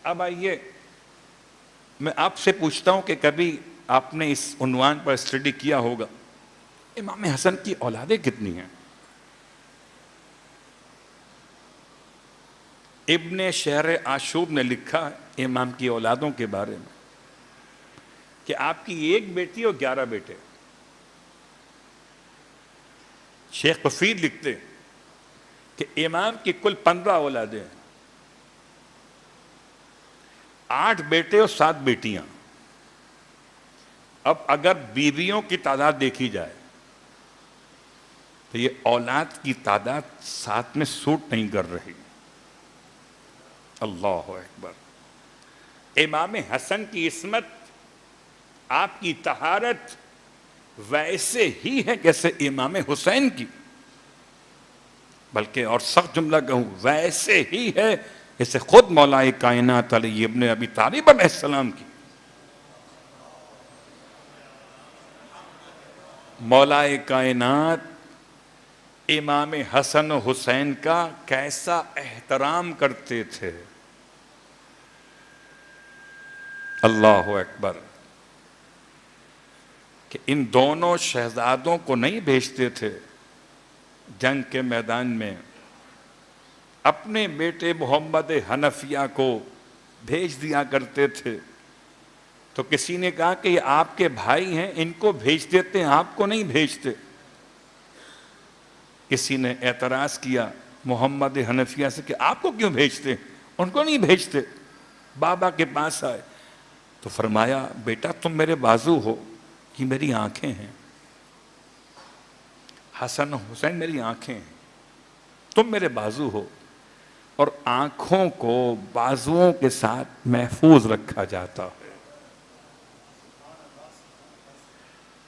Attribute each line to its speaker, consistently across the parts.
Speaker 1: اب آئیے میں آپ سے پوچھتا ہوں کہ کبھی آپ نے اس عنوان پر اسٹڈی کیا ہوگا، امام حسن کی اولادیں کتنی ہیں؟ ابن شہر آشوب نے لکھا ہے امام کی اولادوں کے بارے میں کہ آپ کی ایک بیٹی اور 11 بیٹے۔ شیخ مفید لکھتے کہ امام کی کل 15 اولادیں ہیں، 8 بیٹے اور 7 بیٹیاں۔ اب اگر بیویوں کی تعداد دیکھی جائے تو یہ اولاد کی تعداد 7 میں سوٹ نہیں کر رہی۔ اللہ اکبر۔ امام حسن کی عصمت، آپ کی طہارت ویسے ہی ہے جیسے امام حسین کی، بلکہ اور سخت جملہ کہوں ویسے ہی ہے جیسے خود مولا کائنات علی ابن ابی طالب علیہ السلام کی۔ مولا کائنات امام حسن و حسین کا کیسا احترام کرتے تھے۔ اللہ اکبر۔ کہ ان دونوں شہزادوں کو نہیں بھیجتے تھے جنگ کے میدان میں، اپنے بیٹے محمد حنفیہ کو بھیج دیا کرتے تھے۔ تو کسی نے کہا کہ یہ آپ کے بھائی ہیں، ان کو بھیج دیتے ہیں، آپ کو نہیں بھیجتے۔ کسی نے اعتراض کیا محمد حنفیہ سے کہ آپ کو کیوں بھیجتے، ان کو نہیں بھیجتے۔ بابا کے پاس آئے تو فرمایا بیٹا تم میرے بازو ہو، یہ میری آنکھیں ہیں، حسن و حسین میری آنکھیں ہیں، تم میرے بازو ہو۔ اور آنکھوں کو بازوؤں کے ساتھ محفوظ رکھا جاتا ہے۔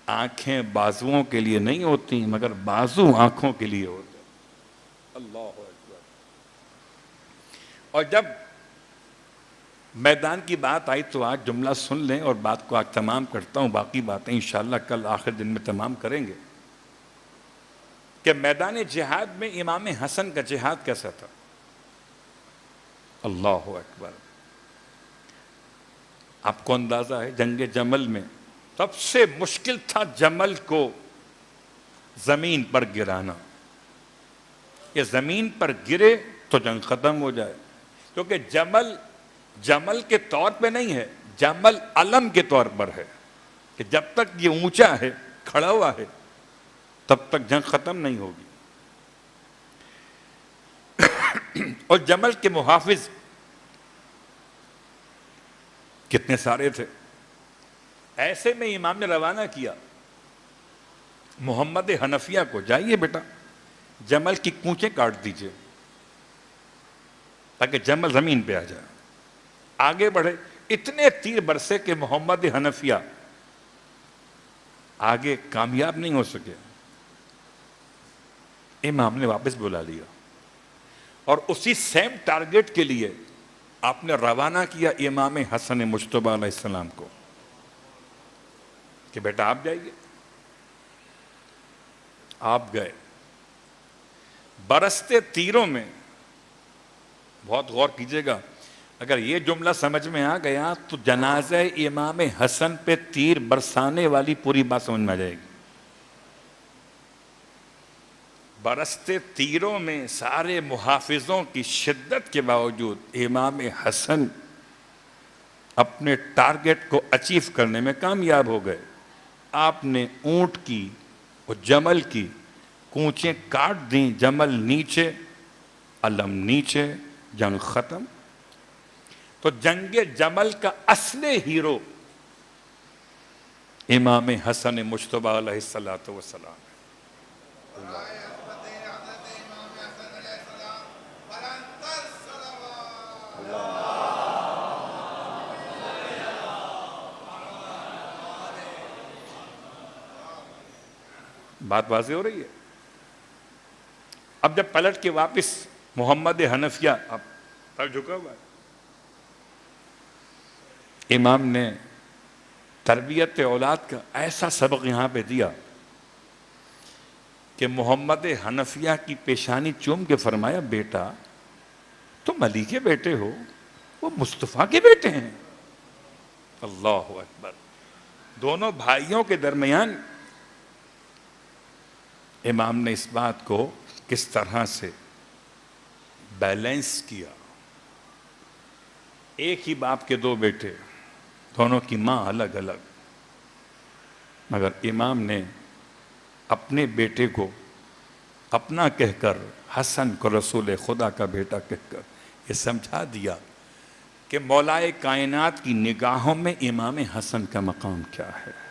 Speaker 1: آنکھیں بازوؤں کے لیے نہیں ہوتی مگر بازو آنکھوں کے لیے ہوتے ہیں۔ اللہ اکبر۔ اور جب میدان کی بات آئی تو آج جملہ سن لیں اور بات کو آج تمام کرتا ہوں، باقی باتیں انشاءاللہ کل آخر دن میں تمام کریں گے۔ کہ میدان جہاد میں امام حسن کا جہاد کیسا تھا؟ اللہ اکبر۔ آپ کو اندازہ ہے جنگ جمل میں سب سے مشکل تھا جمل کو زمین پر گرانا۔ یہ زمین پر گرے تو جنگ ختم ہو جائے، کیونکہ جمل کے طور پہ نہیں ہے، جمل علم کے طور پر ہے کہ جب تک یہ اونچا ہے، کھڑا ہوا ہے، تب تک جنگ ختم نہیں ہوگی۔ اور جمل کے محافظ کتنے سارے تھے۔ ایسے میں امام نے روانہ کیا محمد حنفیہ کو، جائیے بیٹا جمل کی کونچیں کاٹ دیجئے تاکہ جمل زمین پہ آ جائے۔ آگے بڑھے، اتنے تیر برسے کہ محمد حنفیہ آگے کامیاب نہیں ہو سکے۔ امام نے واپس بلا لیا اور اسی سیم ٹارگٹ کے لیے آپ نے روانہ کیا امام حسن مجتبی علیہ السلام کو کہ بیٹا آپ جائیے۔ آپ گئے، برستے تیروں میں، بہت غور کیجئے گا، اگر یہ جملہ سمجھ میں آ گیا تو جنازہ امام حسن پہ تیر برسانے والی پوری بات سمجھ میں آ جائے گی۔ برستے تیروں میں سارے محافظوں کی شدت کے باوجود امام حسن اپنے ٹارگٹ کو اچیو کرنے میں کامیاب ہو گئے۔ آپ نے اونٹ کی اور جمل کی کونچیں کاٹ دیں، جمل نیچے، علم نیچے، جنگ ختم۔ تو جنگ جمل کا اصل ہیرو امام حسن مجتبی علیہ السلام ہے۔ بات واضح ہو رہی ہے؟ اب جب پلٹ کے واپس محمد حنفیہ، اب سر جھکا ہوا ہے، امام نے تربیت اولاد کا ایسا سبق یہاں پہ دیا کہ محمد حنفیہ کی پیشانی چوم کے فرمایا بیٹا تم علی کے بیٹے ہو، وہ مصطفیٰ کے بیٹے ہیں۔ اللہ اکبر۔ دونوں بھائیوں کے درمیان امام نے اس بات کو کس طرح سے بیلنس کیا۔ ایک ہی باپ کے دو بیٹے، دونوں کی ماں الگ الگ، مگر امام نے اپنے بیٹے کو اپنا کہہ کر، حسن کو رسول خدا کا بیٹا کہہ کر یہ سمجھا دیا کہ مولائے کائنات کی نگاہوں میں امام حسن کا مقام کیا ہے۔